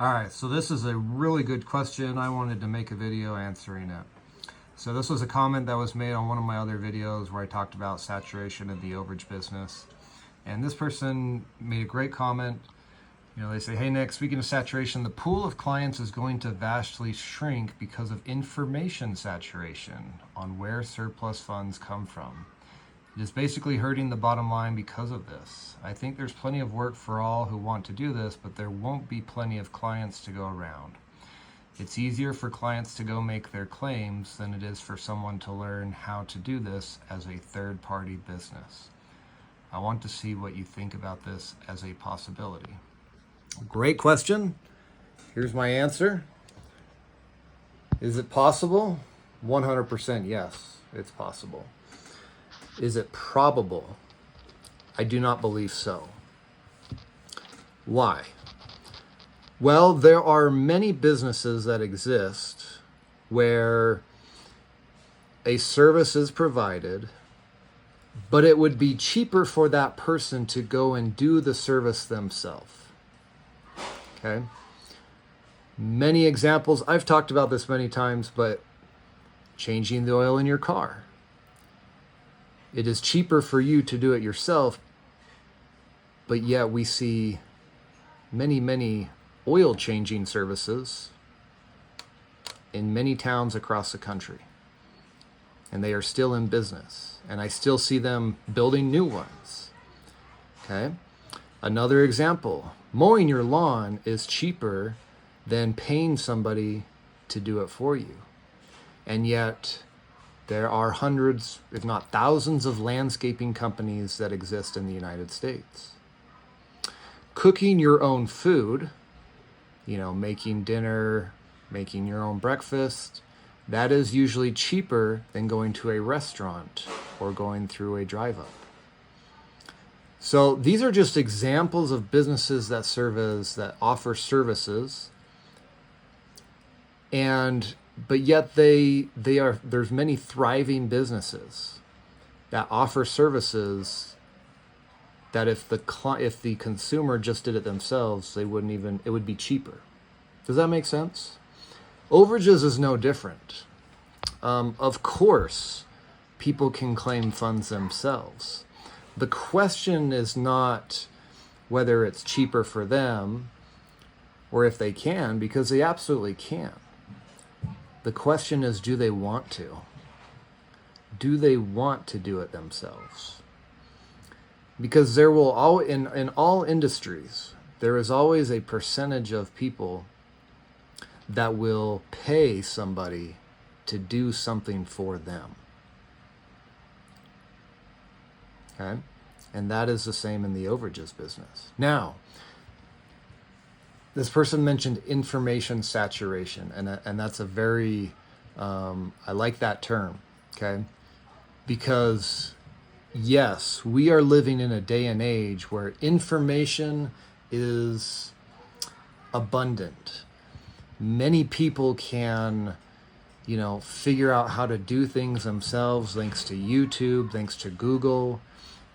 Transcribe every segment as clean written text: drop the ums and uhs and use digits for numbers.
All right, so this is a really good question. I wanted to make a video answering it. So this was a comment that was made on one of my other videos where I talked about saturation in the overage business. And this person made a great comment. You know, they say, hey Nick, speaking of saturation, the pool of clients is going to vastly shrink because of information saturation on where surplus funds come from. It is basically hurting the bottom line because of this. I think there's plenty of work for all who want to do this, but there won't be plenty of clients to go around. It's easier for clients to go make their claims than it is for someone to learn how to do this as a third-party business. I want to see what you think about this as a possibility. Great question. Here's my answer. Is it possible? 100% yes, it's possible. Is it probable? I do not believe so. Why? Well, there are many businesses that exist where a service is provided, but it would be cheaper for that person to go and do the service themselves. Okay? Many examples, I've talked about this many times, but changing the oil in your car. It is cheaper for you to do it yourself, but yet we see many oil changing services in many towns across the country. And they are still in business. And I still see them building new ones. Okay? Another example, mowing your lawn is cheaper than paying somebody to do it for you. And yet there are hundreds, if not thousands, of landscaping companies that exist in the United States. Cooking your own food, you know, making dinner, making your own breakfast, that is usually cheaper than going to a restaurant or going through a drive-up. So these are just examples of businesses that offer services, but yet there's many thriving businesses that offer services that if the consumer just did it themselves, it would be cheaper. Does that make sense? Overages is no different. Of course, people can claim funds themselves. The question is not whether it's cheaper for them or if they can, because they absolutely can. The question is, do they want to? Do they want to do it themselves? Because there will in all industries, there is always a percentage of people that will pay somebody to do something for them. Okay? And that is the same in the overages business. Now, this person mentioned information saturation, and that's a very, I like that term, okay? Because yes, we are living in a day and age where information is abundant. Many people can, figure out how to do things themselves thanks to YouTube, thanks to Google.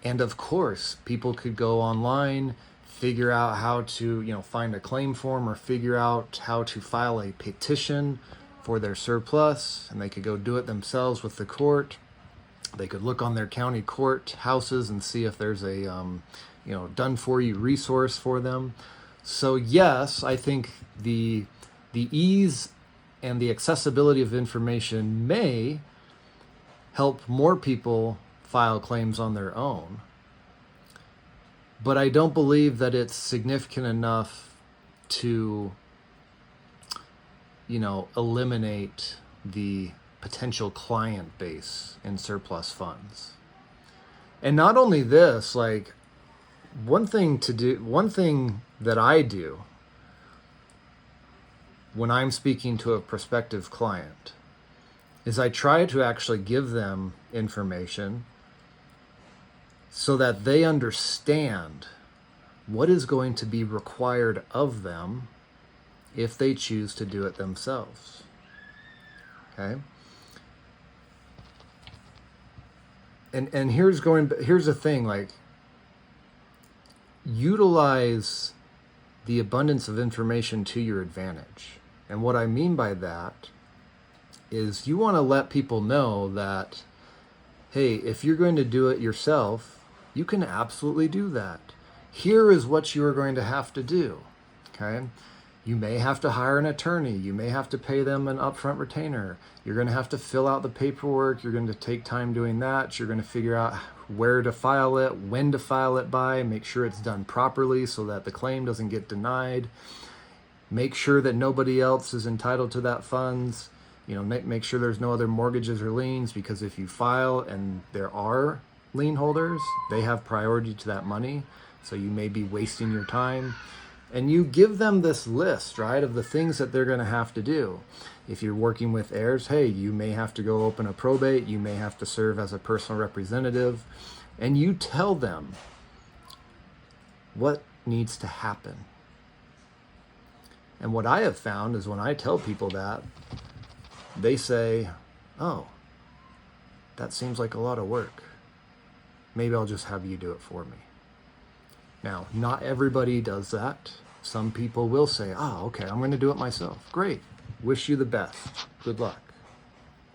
And of course, people could go online, figure out how to, find a claim form or figure out how to file a petition for their surplus, and they could go do it themselves with the court. They could look on their county court houses and see if there's a, done-for-you resource for them. So yes, I think the ease and the accessibility of information may help more people file claims on their own. But I don't believe that it's significant enough to, eliminate the potential client base in surplus funds. And not only this, one thing that I do when I'm speaking to a prospective client is I try to actually give them information so that they understand what is going to be required of them if they choose to do it themselves. Okay? And here's the thing, utilize the abundance of information to your advantage. And what I mean by that is you want to let people know that, hey, if you're going to do it yourself, you can absolutely do that. Here is what you are going to have to do, okay? You may have to hire an attorney. You may have to pay them an upfront retainer. You're going to have to fill out the paperwork. You're going to take time doing that. You're going to figure out where to file it, when to file it by, make sure it's done properly so that the claim doesn't get denied. Make sure that nobody else is entitled to that funds. Make sure there's no other mortgages or liens, because if you file and there are lien holders, they have priority to that money. So you may be wasting your time. And you give them this list, right, of the things that they're going to have to do. If you're working with heirs, hey, you may have to go open a probate. You may have to serve as a personal representative. And you tell them what needs to happen. And what I have found is when I tell people that, they say, oh, that seems like a lot of work. Maybe I'll just have you do it for me. Now, not everybody does that. Some people will say, oh, okay, I'm going to do it myself. Great. Wish you the best. Good luck.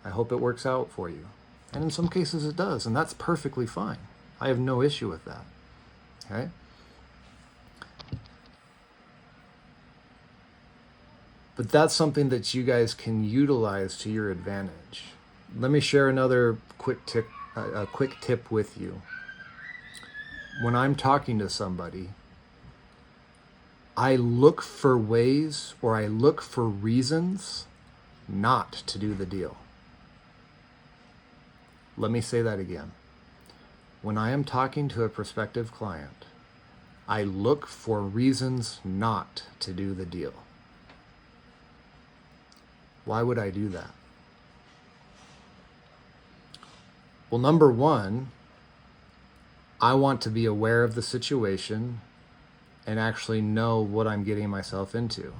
I hope it works out for you. And in some cases it does, and that's perfectly fine. I have no issue with that. Okay? But that's something that you guys can utilize to your advantage. Let me share another quick tip with you. When I'm talking to somebody, I look for ways, or I look for reasons not to do the deal. Let me say that again. When I am talking to a prospective client, I look for reasons not to do the deal. Why would I do that? Well, number one, I want to be aware of the situation and actually know what I'm getting myself into,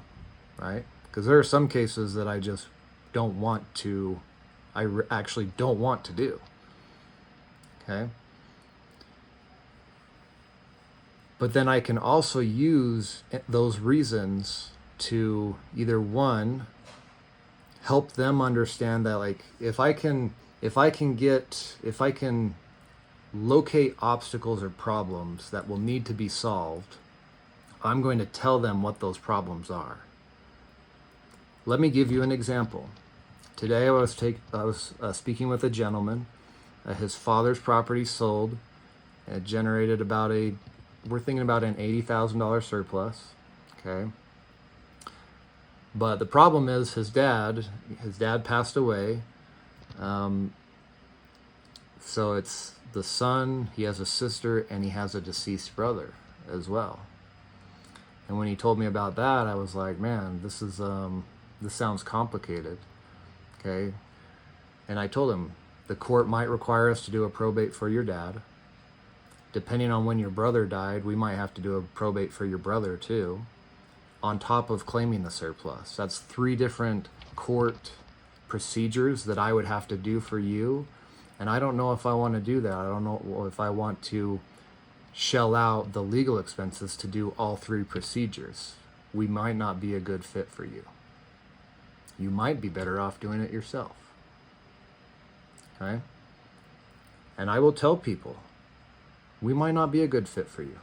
right? Because there are some cases that I just don't want to, actually don't want to do, okay? But then I can also use those reasons to either one, help them understand that, like, if I can locate obstacles or problems that will need to be solved, I'm going to tell them what those problems are. Let me give you an example. Today I was speaking with a gentleman. His father's property sold. It generated we're thinking about an $80,000 surplus. Okay. But the problem is his dad passed away. So it's the son, he has a sister, and he has a deceased brother as well. And when he told me about that, I was like, man, this sounds complicated. Okay. And I told him, the court might require us to do a probate for your dad. Depending on when your brother died, we might have to do a probate for your brother too, on top of claiming the surplus. That's 3 different court procedures that I would have to do for you. And I don't know if I want to do that. I don't know if I want to shell out the legal expenses to do all 3 procedures. We might not be a good fit for you. You might be better off doing it yourself. Okay? And I will tell people, we might not be a good fit for you.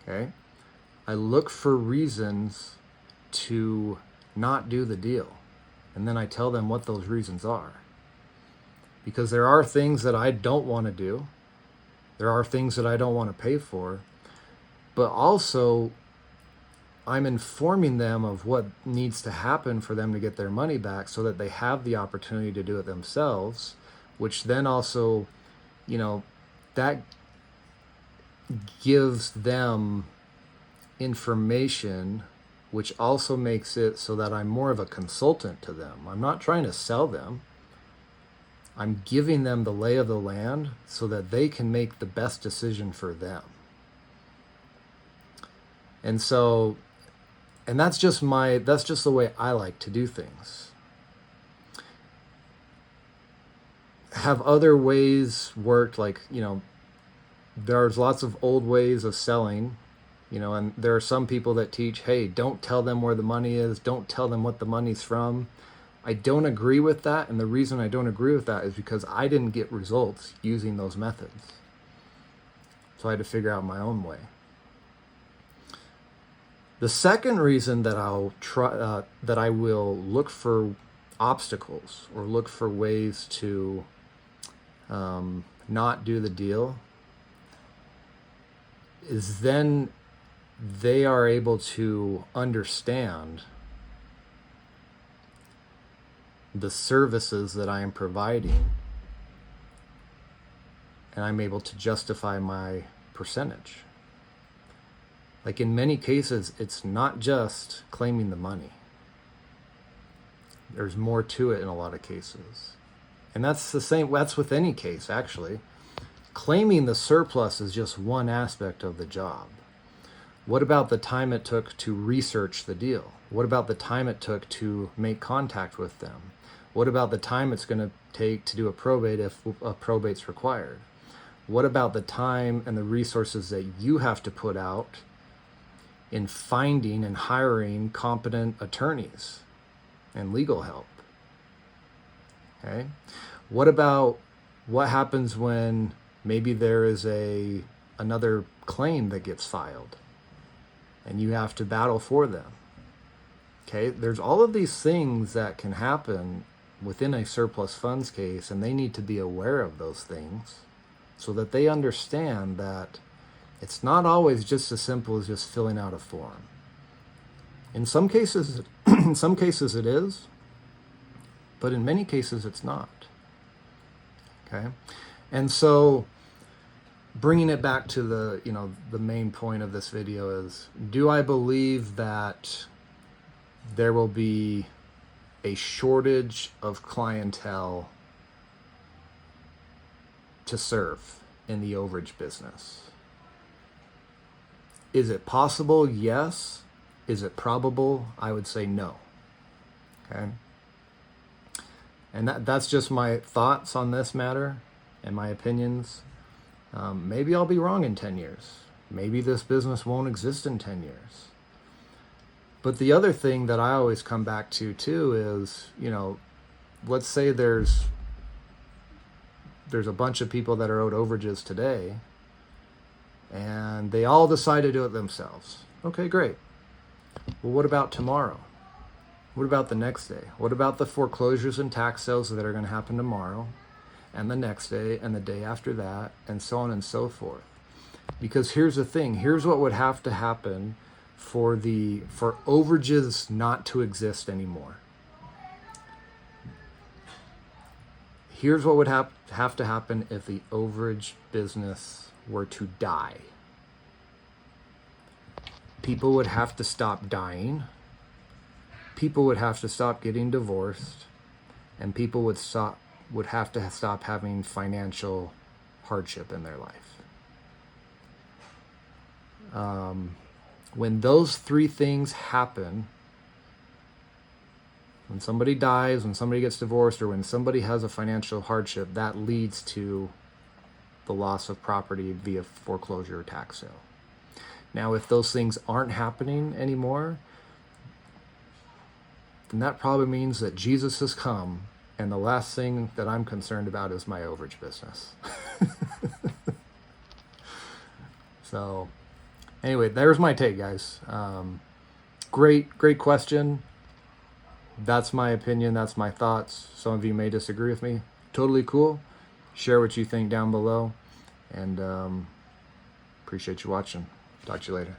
Okay? I look for reasons to not do the deal. And then I tell them what those reasons are. Because there are things that I don't want to do. There are things that I don't want to pay for. But also, I'm informing them of what needs to happen for them to get their money back so that they have the opportunity to do it themselves, which then also, that gives them information, which also makes it so that I'm more of a consultant to them. I'm not trying to sell them. I'm giving them the lay of the land so that they can make the best decision for them. And that's just the way I like to do things. Have other ways worked? Like, there's lots of old ways of selling, You know, and there are some people that teach, hey, don't tell them where the money is, don't tell them what the money's from. I don't agree with that, and the reason I don't agree with that is because I didn't get results using those methods. So I had to figure out my own way. The second reason that that I will look for obstacles or look for ways to not do the deal is then they are able to understand the services that I am providing, and I'm able to justify my percentage. Like in many cases, it's not just claiming the money. There's more to it in a lot of cases. And that's the same, that's with any case, actually. Claiming the surplus is just one aspect of the job. What about the time it took to research the deal? What about the time it took to make contact with them? What about the time it's going to take to do a probate if a probate's required? What about the time and the resources that you have to put out in finding and hiring competent attorneys and legal help? Okay. What about what happens when maybe there is another claim that gets filed and you have to battle for them? Okay, there's all of these things that can happen within a surplus funds case, and they need to be aware of those things so that they understand that it's not always just as simple as just filling out a form. In some cases, it is, but in many cases it's not. Okay, and so bringing it back to the main point of this video is: do I believe that there will be a shortage of clientele to serve in the overage business? Is it possible? Yes. Is it probable? I would say no. Okay. And that's just my thoughts on this matter and my opinions. Maybe I'll be wrong in 10 years. Maybe this business won't exist in 10 years. But the other thing that I always come back to too is, let's say there's a bunch of people that are owed overages today, and they all decide to do it themselves. Okay, great. Well, what about tomorrow? What about the next day? What about the foreclosures and tax sales that are going to happen tomorrow, and the next day, and the day after that, and so on and so forth? Because here's the thing. Here's what would have to happen for overages not to exist anymore. Here's what would have to happen if the overage business were to die. People would have to stop dying. People would have to stop getting divorced, and people would have to stop having financial hardship in their life. When those three things happen, when somebody dies, when somebody gets divorced, or when somebody has a financial hardship, that leads to the loss of property via foreclosure or tax sale. Now, if those things aren't happening anymore, then that probably means that Jesus has come, and the last thing that I'm concerned about is my overage business. So anyway, there's my take, guys. Great question. That's my opinion. That's my thoughts. Some of you may disagree with me. Totally cool. Share what you think down below. And appreciate you watching. Talk to you later.